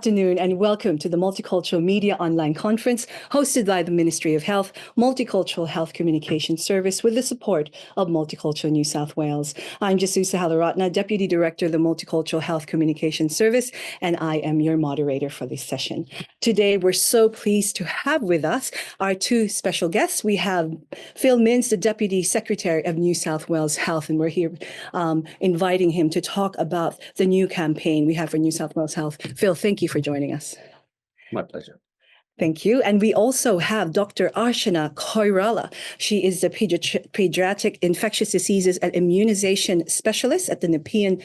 afternoon and welcome to the Multicultural Media Online Conference hosted by the Ministry of Health, Multicultural Health Communication Service with the support of Multicultural New South Wales. I'm Jesusa, Helaratne, Deputy Director of the Multicultural Health Communication Service, and I am your moderator for this session. Today, we're so pleased to have with us our two special guests. We have Phil Minns, the Deputy Secretary of New South Wales Health, and we're here inviting him to talk about the new campaign we have for New South Wales Health. Phil, thank you for joining us. My pleasure. Thank you. And we also have Dr. Archana Koirala. She is the Paediatric Infectious Diseases and Immunisation Specialist at the Nepean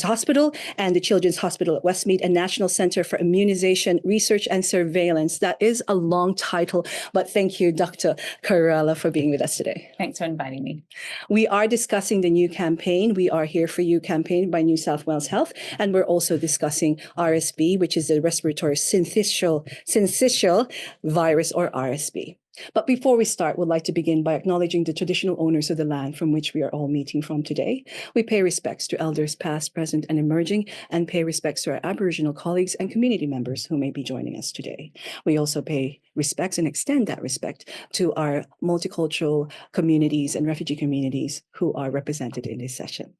Hospital and the Children's Hospital at Westmead and National Centre for Immunisation Research and Surveillance. That is a long title, but thank you, Dr. Koirala, for being with us today. Thanks for inviting me. We are discussing the new campaign, We Are Here For You campaign by New South Wales Health, and we're also discussing RSV, which is the Respiratory Syncytial Virus or RSV. But before we start, we'd like to begin by acknowledging the traditional owners of the land from which we are all meeting from today. We pay respects to elders past, present, and emerging, and pay respects to our Aboriginal colleagues and community members who may be joining us today. We also pay respects and extend that respect to our multicultural communities and refugee communities who are represented in this session.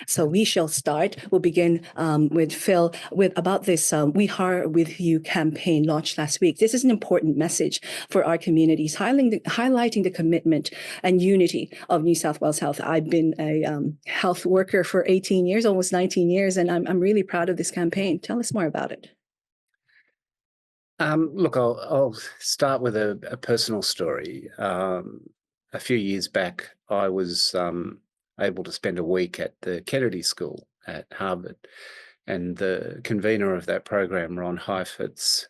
So we shall start. We'll begin with Phil about this We Are With You campaign launched last week. This is an important message for our communities, highlighting the commitment and unity of New South Wales Health. I've been a health worker for 18 years, almost 19 years, and I'm really proud of this campaign. Tell us more about it. Look, I'll start with a personal story. A few years back, I was able to spend a week at the Kennedy School at Harvard. And the convener of that program, Ron Heifetz,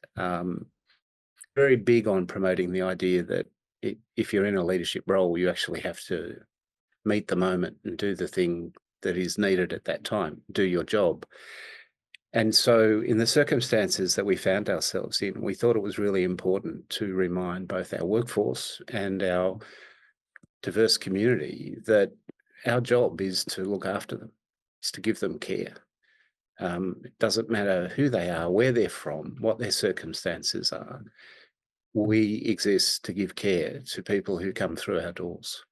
very big on promoting the idea that if you're in a leadership role, you actually have to meet the moment and do the thing that is needed at that time, do your job. And so in the circumstances that we found ourselves in, we thought it was really important to remind both our workforce and our diverse community that our job is to look after them, is to give them care. It doesn't matter who they are, where they're from, what their circumstances are. We exist to give care to people who come through our doors.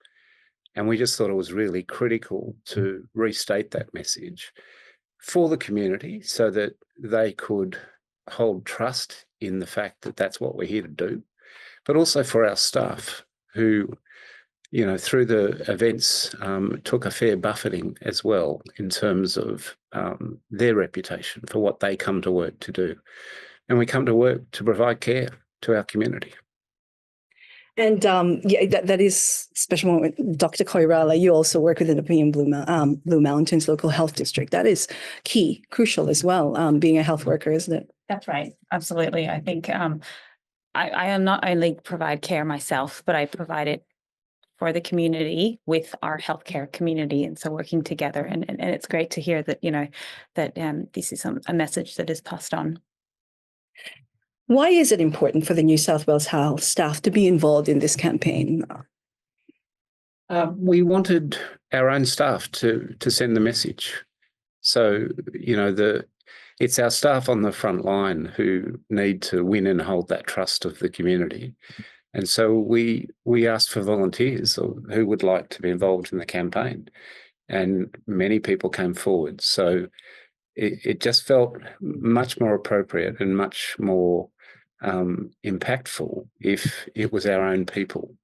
And we just thought it was really critical to restate that message for the community so that they could hold trust in the fact that that's what we're here to do, but also for our staff who, you know, through the events, took a fair buffeting as well in terms of their reputation for what they come to work to do. And we come to work to provide care to our community. And that is a special moment. Dr. Koirala, you also work with the Nepean Blue Mountains Local Health District. That is key, crucial as well, being a health worker, isn't it? That's right. Absolutely. I think I am not only provide care myself, but I provide it for the community with our healthcare community, and so working together, and it's great to hear that that this is a message that is passed on. Why is it important for the New South Wales Health staff to be involved in this campaign? We wanted our own staff to send the message. So it's our staff on the front line who need to win and hold that trust of the community. And so we asked for volunteers who would like to be involved in the campaign, and many people came forward. So it just felt much more appropriate and much more impactful if it was our own people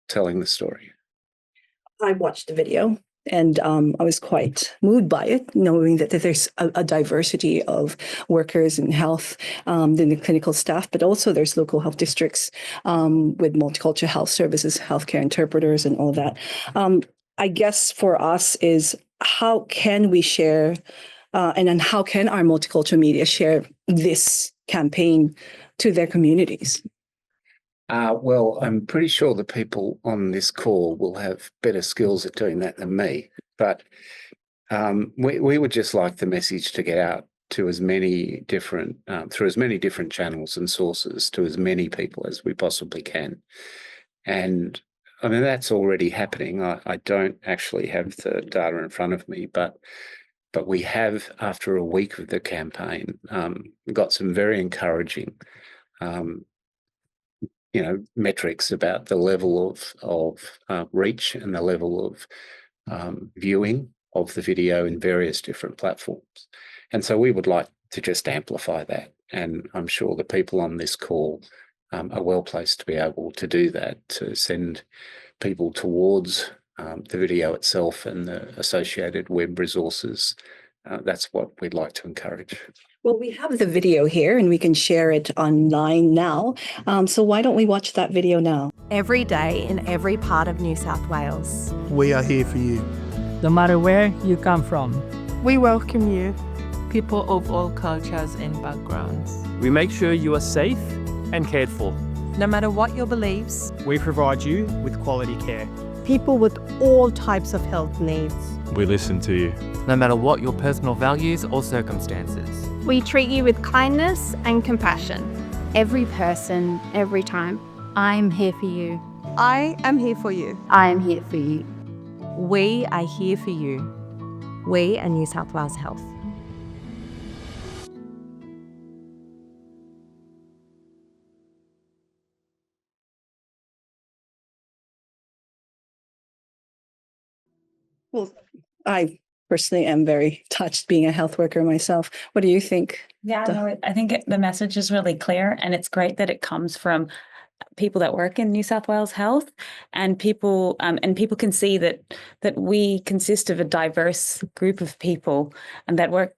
telling the story. I watched the video and I was quite moved by it, knowing that there's a diversity of workers in health, in the clinical staff, but also there's local health districts with multicultural health services, healthcare interpreters, and all that. I guess for us is how can we share and then how can our multicultural media share this campaign to their communities? Well, I'm pretty sure the people on this call will have better skills at doing that than me, but we would just like the message to get out to as many different, through as many different channels and sources to as many people as we possibly can. And I mean, that's already happening. I don't actually have the data in front of me, but But we have, after a week of the campaign, got some very encouraging metrics about the level of reach and the level of viewing of the video in various different platforms. And so we would like to just amplify that. And I'm sure the people on this call are well placed to be able to do that, to send people towards the video itself and the associated web resources. That's what we'd like to encourage. Well, we have the video here and we can share it online now. So why don't we watch that video now? Every day in every part of New South Wales. We are here for you. No matter where you come from. We welcome you. People of all cultures and backgrounds. We make sure you are safe and cared for. No matter what your beliefs, we provide you with quality care. People with all types of health needs. We listen to you. No matter what your personal values or circumstances. We treat you with kindness and compassion. Every person, every time. I'm here for you. I am here for you. I am here for you. We are here for you. We are New South Wales Health. Well, I personally am very touched being a health worker myself. What do you think? Yeah, no, I think the message is really clear, and it's great that it comes from people that work in New South Wales Health, and people can see that we consist of a diverse group of people, and that work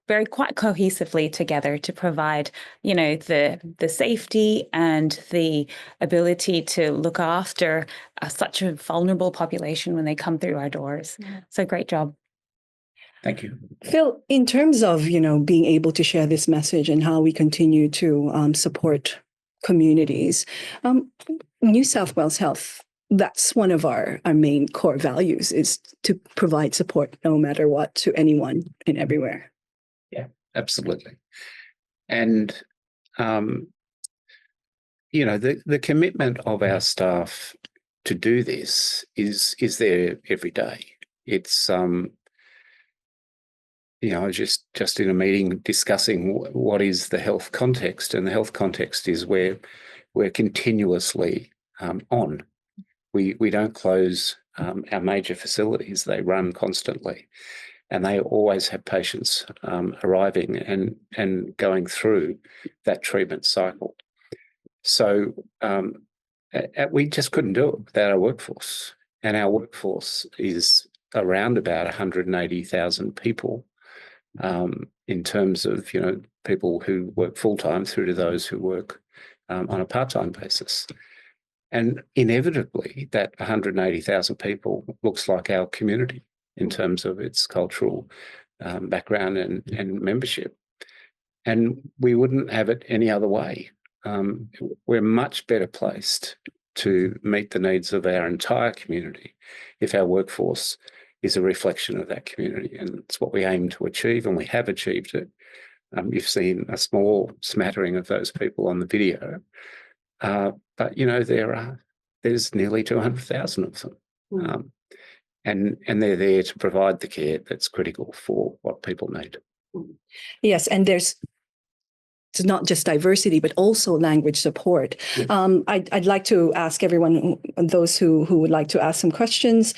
very quite cohesively together to provide, the safety and the ability to look after such a vulnerable population when they come through our doors. So great job. Thank you. Phil, in terms of, being able to share this message and how we continue to support communities, New South Wales Health, that's one of our main core values, is to provide support no matter what to anyone and everywhere. Yeah, absolutely. And, the commitment of our staff to do this is there every day. It's, I was just in a meeting discussing what is the health context, and the health context is where we're continuously on. We don't close our major facilities. They run constantly, and they always have patients arriving and going through that treatment cycle. So we just couldn't do it without our workforce, and our workforce is around about 180,000 people. In terms of, people who work full-time through to those who work on a part-time basis. And inevitably, that 180,000 people looks like our community in terms of its cultural background and membership. And we wouldn't have it any other way. We're much better placed to meet the needs of our entire community if our workforce is a reflection of that community, and it's what we aim to achieve, and we have achieved it. You've seen a small smattering of those people on the video, but there's nearly 200,000 of them, and they're there to provide the care that's critical for what people need. Yes, and it's not just diversity, but also language support. Yes. I'd like to ask everyone, those who would like to ask some questions,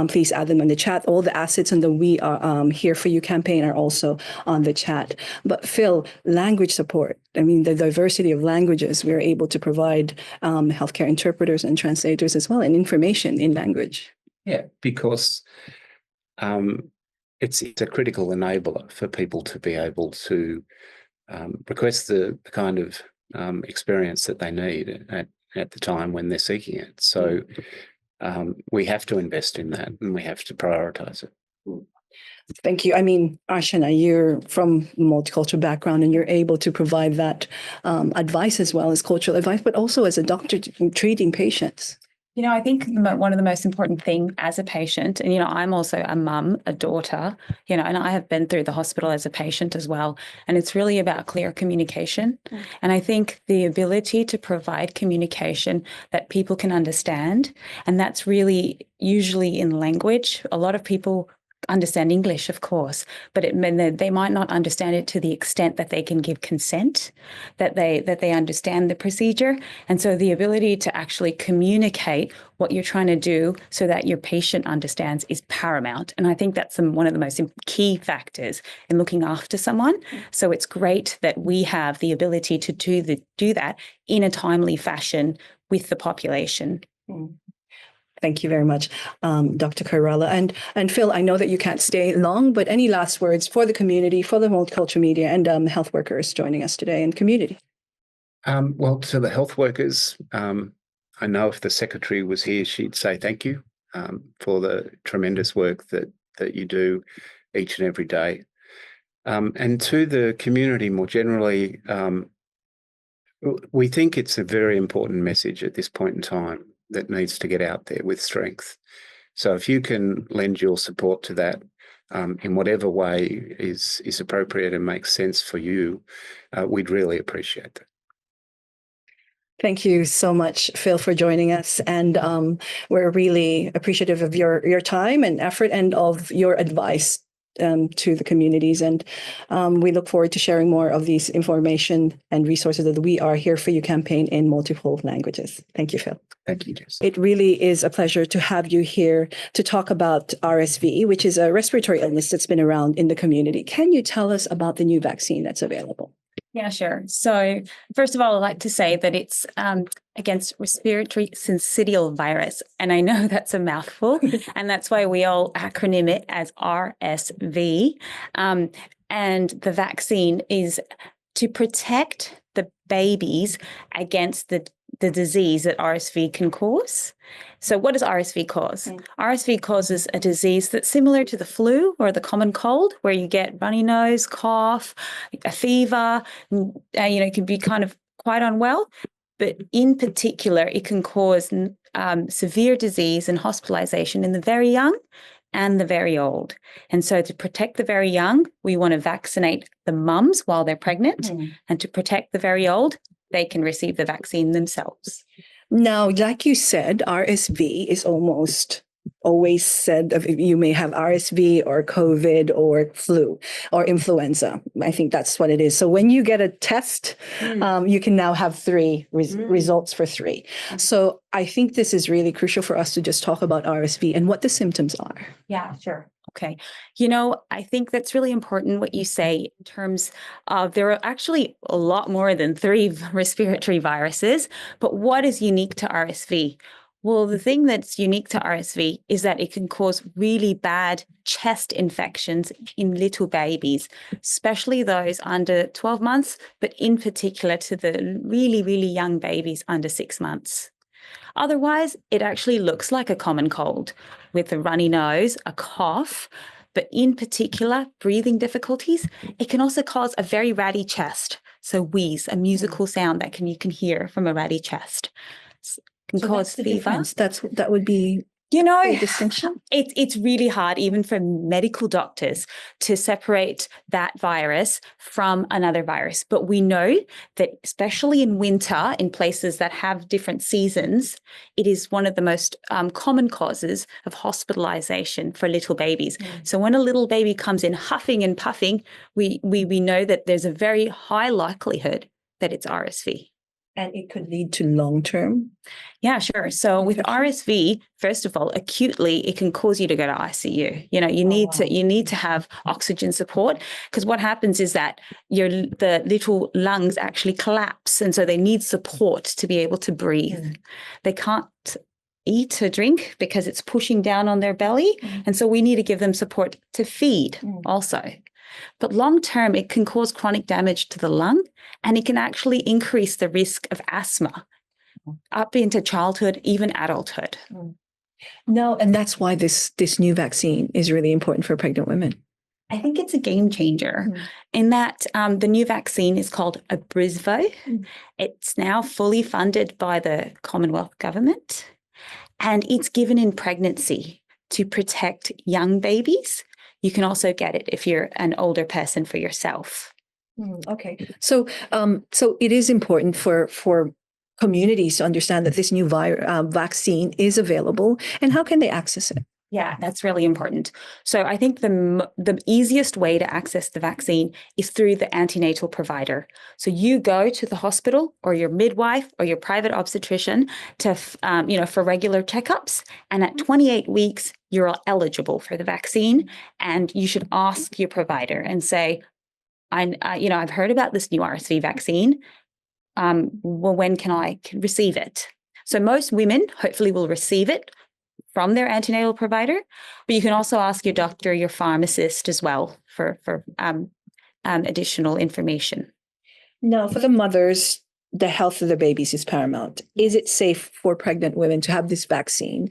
please add them in the chat. All the assets on the We Are Here For You campaign are also on the chat. But Phil, language support, the diversity of languages, we're able to provide healthcare interpreters and translators as well, and information in language. Yeah, because it's a critical enabler for people to be able to request the kind of experience that they need at the time when they're seeking it. So we have to invest in that, and we have to prioritise it. Thank you. Archana, you're from a multicultural background, and you're able to provide that advice as well as cultural advice, but also as a doctor treating patients. I think one of the most important things as a patient, and, I'm also a mum, a daughter, and I have been through the hospital as a patient as well. And it's really about clear communication. And I think the ability to provide communication that people can understand, and that's really usually in language. A lot of people understand English, of course, but they might not understand it to the extent that they can give consent, that they understand the procedure. And so the ability to actually communicate what you're trying to do so that your patient understands is paramount. And I think that's one of the most key factors in looking after someone. So it's great that we have the ability to do that in a timely fashion with the population. Thank you very much, Dr. Koirala. And Phil, I know that you can't stay long, but any last words for the community, for the multicultural media and health workers joining us today in community? Well, to the health workers, I know if the secretary was here, she'd say thank you for the tremendous work that you do each and every day. And to the community more generally, we think it's a very important message at this point in time that needs to get out there with strength. So if you can lend your support to that in whatever way is appropriate and makes sense for you, we'd really appreciate that. Thank you so much, Phil, for joining us. And we're really appreciative of your time and effort and of your advice to the communities. And we look forward to sharing more of these information and resources that We Are Here For You campaign in multiple languages. Thank you, Phil. Thank you, Jess. It really is a pleasure to have you here to talk about RSV, which is a respiratory illness that's been around in the community. Can you tell us about the new vaccine that's available? Yeah, sure. So first of all, I'd like to say that it's against Respiratory Syncytial Virus. And I know that's a mouthful, and that's why we all acronym it as RSV. And the vaccine is to protect the babies against the disease that RSV can cause. So what does RSV cause? RSV causes a disease that's similar to the flu or the common cold, where you get runny nose, cough, a fever, you can be kind of quite unwell. But in particular, it can cause severe disease and hospitalization in the very young and the very old. And so to protect the very young, we want to vaccinate the mums while they're pregnant. And to protect the very old, they can receive the vaccine themselves. Now, like you said, RSV is almost always said of you may have RSV or COVID or flu or influenza. I think that's what it is. So when you get a test, you can now have three results for 3. So I think this is really crucial for us to just talk about RSV and what the symptoms are. Yeah, sure. Okay. I think that's really important what you say in terms of there are actually a lot more than 3 respiratory viruses, but what is unique to RSV? Well, the thing that's unique to RSV is that it can cause really bad chest infections in little babies, especially those under 12 months, but in particular to the really, really young babies under 6 months. Otherwise, it actually looks like a common cold with a runny nose, a cough, but in particular, breathing difficulties. It can also cause a very ratty chest. So wheeze, a musical sound that you can hear from a ratty chest. Can cause fever. That would be a distinction. It's really hard even for medical doctors to separate that virus from another virus. But we know that especially in winter, in places that have different seasons, it is one of the most common causes of hospitalization for little babies. So when a little baby comes in huffing and puffing, we know that there's a very high likelihood that it's RSV. And it could lead to long-term? Yeah, sure. So with RSV, first of all, acutely, it can cause you to go to ICU. You need to have oxygen support, because what happens is that the little lungs actually collapse, and so they need support to be able to breathe. They can't eat or drink because it's pushing down on their belly, and so we need to give them support to feed also. But long-term, it can cause chronic damage to the lung, and it can actually increase the risk of asthma up into childhood, even adulthood. No, and that's why this new vaccine is really important for pregnant women. I think it's a game changer in that the new vaccine is called Abrysvo. It's now fully funded by the Commonwealth government, and it's given in pregnancy to protect young babies. You can also get it if you're an older person for yourself. Okay. So it is important for communities to understand that this new vaccine is available, and how can they access it? Yeah, that's really important. So I think the easiest way to access the vaccine is through the antenatal provider. So you go to the hospital or your midwife or your private obstetrician to, for regular checkups. And at 28 weeks, you're eligible for the vaccine. And you should ask your provider and say, I've heard about this new RSV vaccine. When can I receive it? So most women hopefully will receive it from their antenatal provider, but you can also ask your doctor, your pharmacist as well for additional information. Now, for the mothers, the health of the babies is paramount. Is it safe for pregnant women to have this vaccine?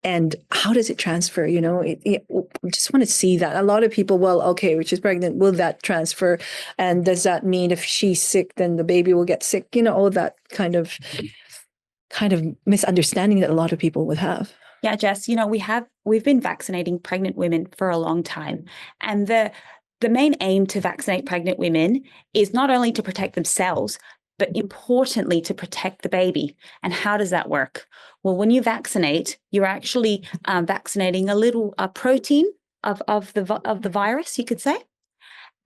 And how does it transfer? We just want to see that. A lot of people, she's pregnant, will that transfer? And does that mean if she's sick, then the baby will get sick? All that kind of misunderstanding that a lot of people would have. Yeah, Jess, we've been vaccinating pregnant women for a long time. And the main aim to vaccinate pregnant women is not only to protect themselves, but importantly to protect the baby. And how does that work? Well, when you vaccinate, you're actually vaccinating a protein of the virus, you could say.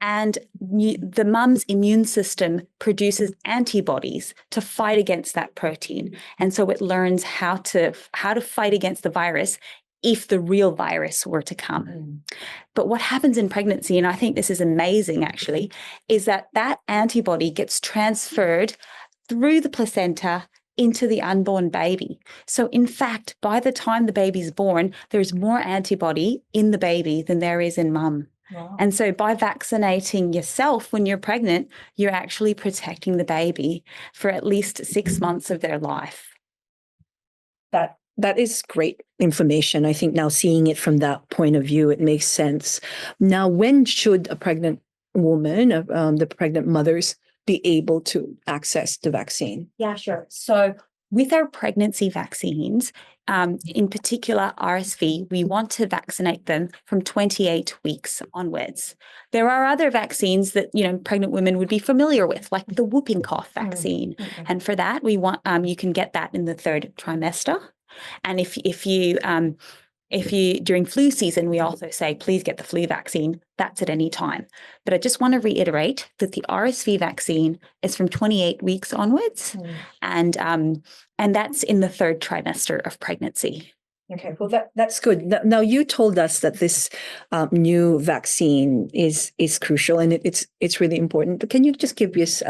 And the mum's immune system produces antibodies to fight against that protein. And so it learns how to fight against the virus if the real virus were to come. But what happens in pregnancy, and I think this is amazing actually, is that antibody gets transferred through the placenta into the unborn baby. So in fact, by the time the baby's born, there's more antibody in the baby than there is in mum. Wow. And so by vaccinating yourself when you're pregnant, you're actually protecting the baby for at least 6 months of their life. That is great information. I think now seeing it from that point of view, it makes sense. Now, when should a pregnant woman, the pregnant mothers, be able to access the vaccine? Yeah, sure. So with our pregnancy vaccines, in particular RSV, we want to vaccinate them from 28 weeks onwards. There are other vaccines that pregnant women would be familiar with, like the whooping cough vaccine. Okay. And for that, we want you can get that in the 3rd trimester. And if you during flu season, we also say, please get the flu vaccine. That's at any time. But I just want to reiterate that the RSV vaccine is from 28 weeks onwards. And that's in the 3rd trimester of pregnancy. Okay, well, that's good. Now, you told us that this new vaccine is crucial and it's really important. But can you just give us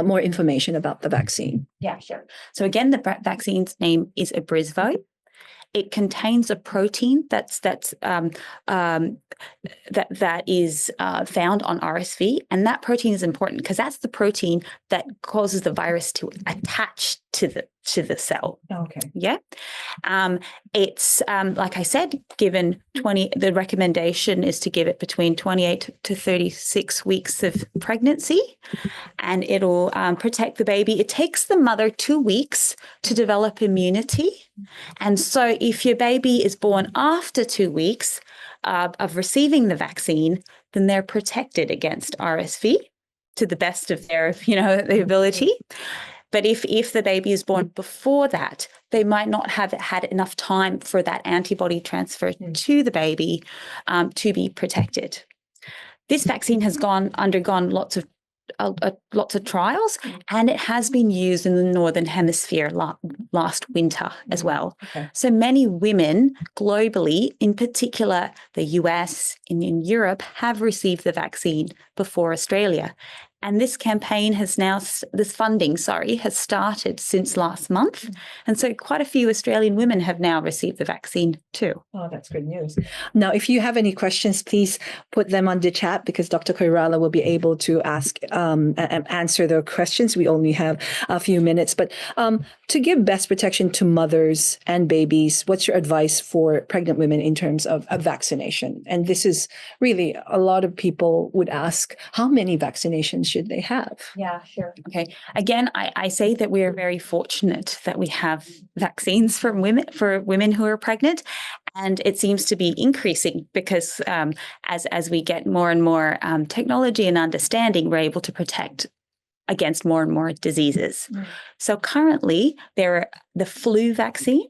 more information about the vaccine? Yeah, sure. So again, the vaccine's name is Abrysvo. It contains a protein that is found on RSV, and that protein is important because that's the protein that causes the virus to attach to the cell. Okay. Yeah. It's like I said, given the recommendation is to give it between 28 to 36 weeks of pregnancy, and it'll protect the baby. It takes the mother 2 weeks to develop immunity. And so if your baby is born after 2 weeks of receiving the vaccine, then they're protected against RSV to the best of their, their ability. But if the baby is born before that, they might not have had enough time for that antibody transfer to the baby to be protected. This vaccine has undergone lots of trials, and it has been used in the Northern Hemisphere last winter as well. Okay. So many women globally, in particular the US and in Europe, have received the vaccine before Australia. And this campaign has started since last month. And so quite a few Australian women have now received the vaccine too. Oh, that's good news. Now, if you have any questions, please put them on the chat because Dr. Koirala will be able to ask and answer their questions. We only have a few minutes. But to give best protection to mothers and babies, what's your advice for pregnant women in terms of vaccination? And this is really, a lot of people would ask, how many vaccinations should they have? Yeah, sure. Okay. Again, I say that we are very fortunate that we have vaccines for women who are pregnant, and it seems to be increasing because as we get more and more technology and understanding, we're able to protect against more and more diseases. So currently, the flu vaccine,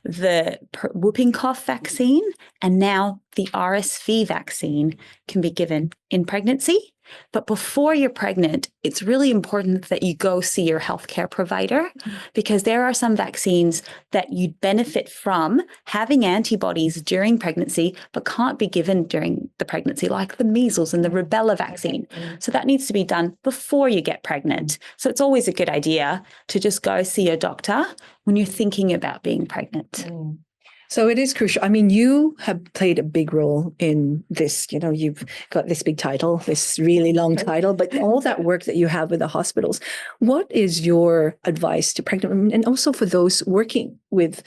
the whooping cough vaccine and now the RSV vaccine can be given in pregnancy. But before you're pregnant, it's really important that you go see your healthcare provider, because there are some vaccines that you'd benefit from having antibodies during pregnancy, but can't be given during the pregnancy, like the measles and the rubella vaccine. So that needs to be done before you get pregnant. So it's always a good idea to just go see your doctor when you're thinking about being pregnant. So it is crucial. I mean, you have played a big role in this. You know, you've got this big title, this really long title, but all that work that you have with the hospitals. What is your advice to pregnant women and also for those working with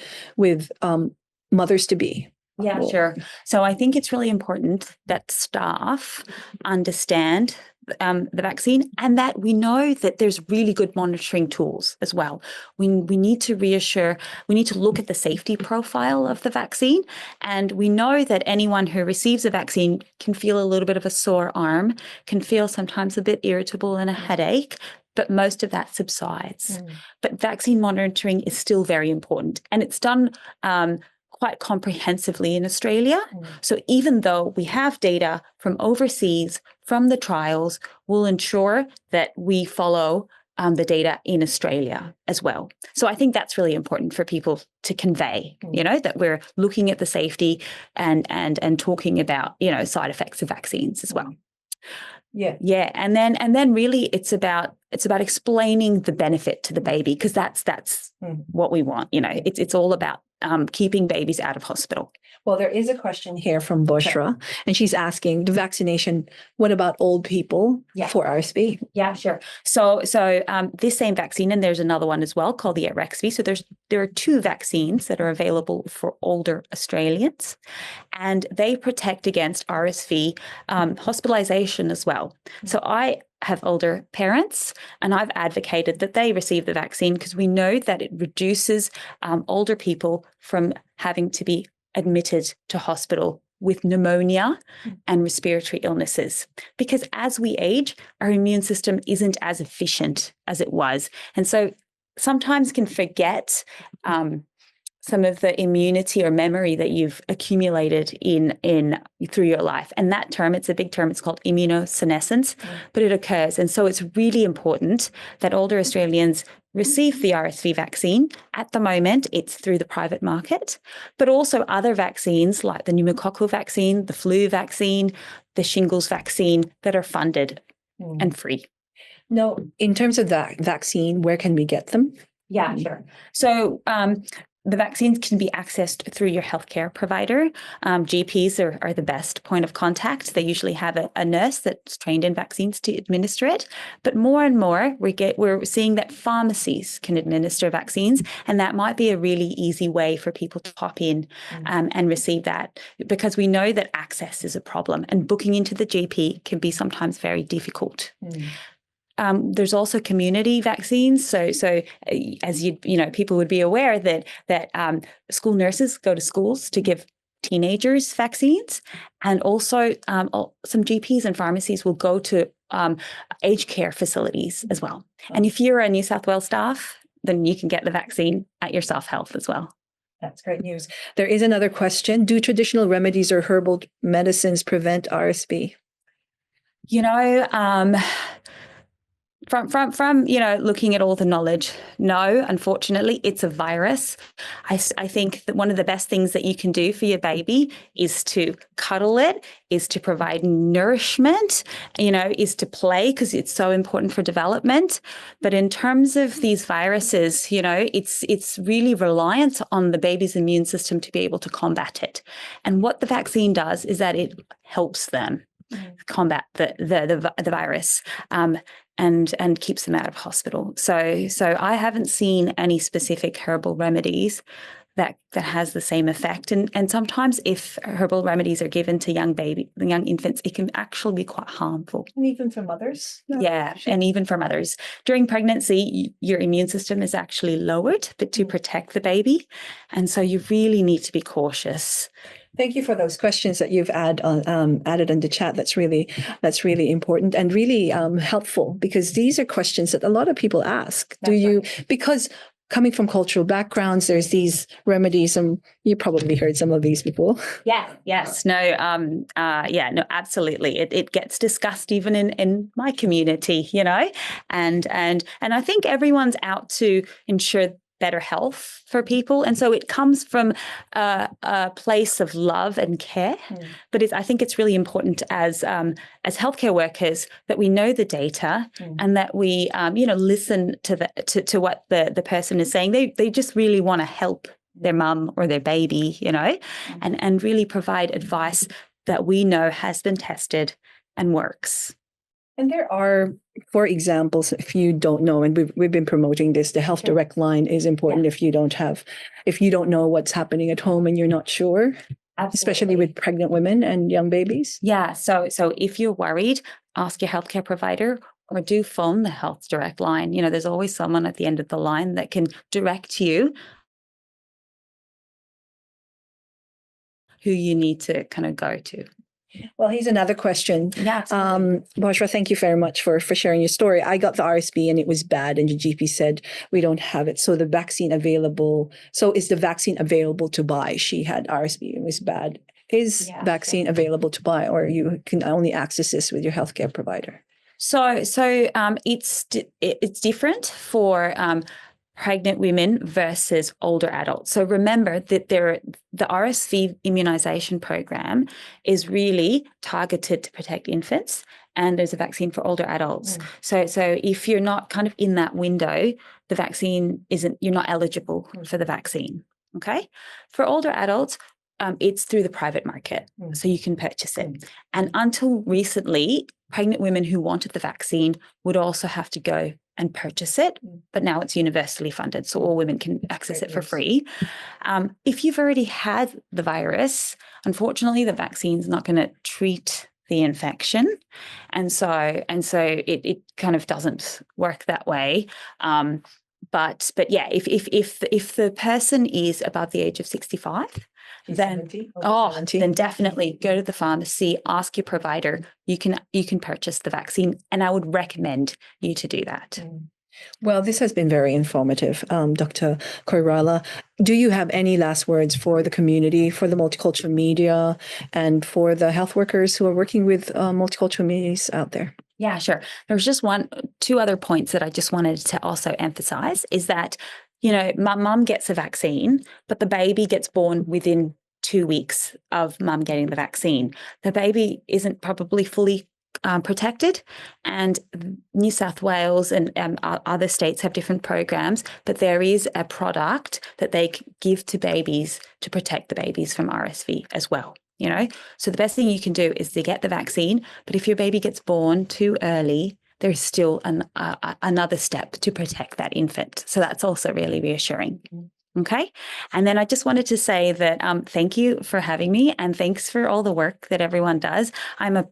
mothers to be? Yeah, sure. So I think it's really important that staff understand the vaccine, and that we know that there's really good monitoring tools as well. We need to we need to look at the safety profile of the vaccine. And we know that anyone who receives a vaccine can feel a little bit of a sore arm, can feel sometimes a bit irritable and a headache, but most of that subsides. But vaccine monitoring is still very important, and it's done quite comprehensively in Australia. So even though we have data from overseas, from the trials, we'll ensure that we follow the data in Australia as well. So I think that's really important for people to convey, you know, that we're looking at the safety and talking about, you know, side effects of vaccines as well. Yeah. And then really it's about explaining the benefit to the baby, because that's what we want. You know, it's all about keeping babies out of hospital. Well, there is a question here from Bushra, and she's asking the vaccination. What about old people for RSV? Yeah, sure. So this same vaccine, and there's another one as well called the RSV. So there are two vaccines that are available for older Australians, and they protect against RSV hospitalization as well. So I have older parents, and I've advocated that they receive the vaccine because we know that it reduces older people from having to be admitted to hospital with pneumonia and respiratory illnesses. Because as we age, our immune system isn't as efficient as it was. And so sometimes can forget some of the immunity or memory that you've accumulated in through your life. And that term, it's a big term, it's called immunosenescence, but it occurs. And so it's really important that older Australians receive the RSV vaccine. At the moment, it's through the private market, but also other vaccines like the pneumococcal vaccine, the flu vaccine, the shingles vaccine that are funded and free. Now, in terms of that vaccine, where can we get them? Yeah, sure. So the vaccines can be accessed through your healthcare provider. GPs are the best point of contact. They usually have a nurse that's trained in vaccines to administer it. But more and more, we're seeing that pharmacies can administer vaccines, and that might be a really easy way for people to pop in and receive that, because we know that access is a problem, and booking into the GP can be sometimes very difficult. There's also community vaccines. So as people would be aware that school nurses go to schools to give teenagers vaccines, and also some GPs and pharmacies will go to aged care facilities as well. And if you're a New South Wales staff, then you can get the vaccine at your South Health as well. That's great news. There is another question. Do traditional remedies or herbal medicines prevent RSV? You know, From looking at all the knowledge, no, unfortunately, it's a virus. I think that one of the best things that you can do for your baby is to cuddle it, is to provide nourishment, is to play, because it's so important for development. But in terms of these viruses, it's really reliant on the baby's immune system to be able to combat it. And what the vaccine does is that it helps them combat the virus. And keeps them out of hospital. So I haven't seen any specific herbal remedies that has the same effect. And sometimes if herbal remedies are given to young infants, it can actually be quite harmful. And even for mothers? No. Yeah, and even for mothers. During pregnancy, your immune system is actually lowered, but to protect the baby. And so you really need to be cautious. Thank you for those questions that you've added on the chat. That's really important and really helpful, because these are questions that a lot of people ask. Because coming from cultural backgrounds, there's these remedies, and you probably heard some of these before. Yes. No, absolutely. It gets discussed even in my community, and I think everyone's out to ensure better health for people. And so it comes from a place of love and care. But I think it's really important as healthcare workers that we know the data and that we, listen to what the person is saying. They just really want to help their mum or their baby, and really provide advice that we know has been tested and works. And there are, for examples, if you don't know, and we've been promoting this, the Health Direct line is important if you don't know what's happening at home and you're not sure, especially with pregnant women and young babies. Yeah. So if you're worried, ask your healthcare provider or do phone the Health Direct line. There's always someone at the end of the line that can direct you who you need to kind of go to. Well, here's another question. Yeah. Bushra, thank you very much for sharing your story. I got the RSV and it was bad, and the GP said we don't have it. So is the vaccine available to buy? She had RSV, it was bad. Is vaccine available to buy, or you can only access this with your healthcare provider? So it's different for pregnant women versus older adults. So remember that the RSV immunization program is really targeted to protect infants, and there's a vaccine for older adults. So if you're not kind of in that window, the vaccine you're not eligible for the vaccine. Okay. For older adults, it's through the private market, so you can purchase it. And until recently, pregnant women who wanted the vaccine would also have to go and purchase it, but now it's universally funded, so all women can access it for free. If you've already had the virus, unfortunately, the vaccine's not going to treat the infection, and so it kind of doesn't work that way. But yeah, if the person is above the age of 65. Then definitely go to the pharmacy, ask your provider. You can purchase the vaccine, and I would recommend you to do that. Well, this has been very informative, Dr. Koirala. Do you have any last words for the community, for the multicultural media, and for the health workers who are working with multicultural communities out there? Yeah, sure. There's just two other points that I just wanted to also emphasize is that, my mum gets a vaccine, but the baby gets born within 2 weeks of mum getting the vaccine. The baby isn't probably fully protected, and New South Wales and other states have different programs, but there is a product that they give to babies to protect the babies from RSV as well. So the best thing you can do is to get the vaccine, but if your baby gets born too early, there's still another step to protect that infant. So that's also really reassuring. Okay. And then I just wanted to say that thank you for having me, and thanks for all the work that everyone does. I'm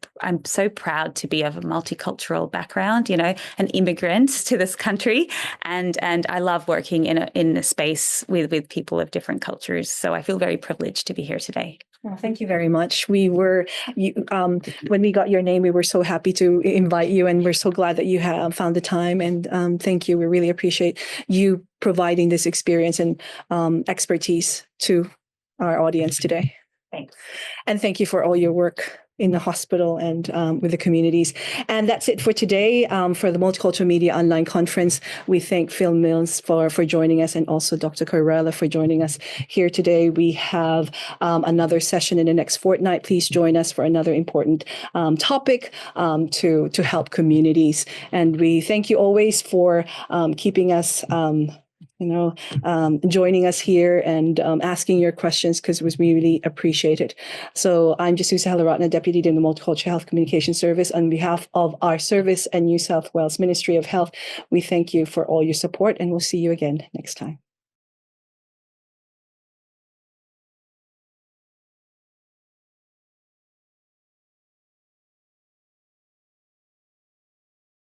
so proud to be of a multicultural background, an immigrant to this country, and I love working in a space with people of different cultures. So I feel very privileged to be here today. Well, thank you very much. When we got your name, we were so happy to invite you, and we're so glad that you have found the time. And thank you. We really appreciate you providing this experience and expertise to our audience today. Thanks. And thank you for all your work in the hospital and with the communities. And that's it for today for the Multicultural Media Online Conference. We thank Phil Mills for joining us, and also Dr. Koirala for joining us here today. We have another session in the next fortnight. Please join us for another important topic to help communities. And we thank you always for keeping us joining us here and asking your questions, because it was really appreciated. So I'm Jesusa Helaratne, Deputy in the Multicultural Health Communication Service. On behalf of our service and New South Wales Ministry of Health, we thank you for all your support, and we'll see you again next time.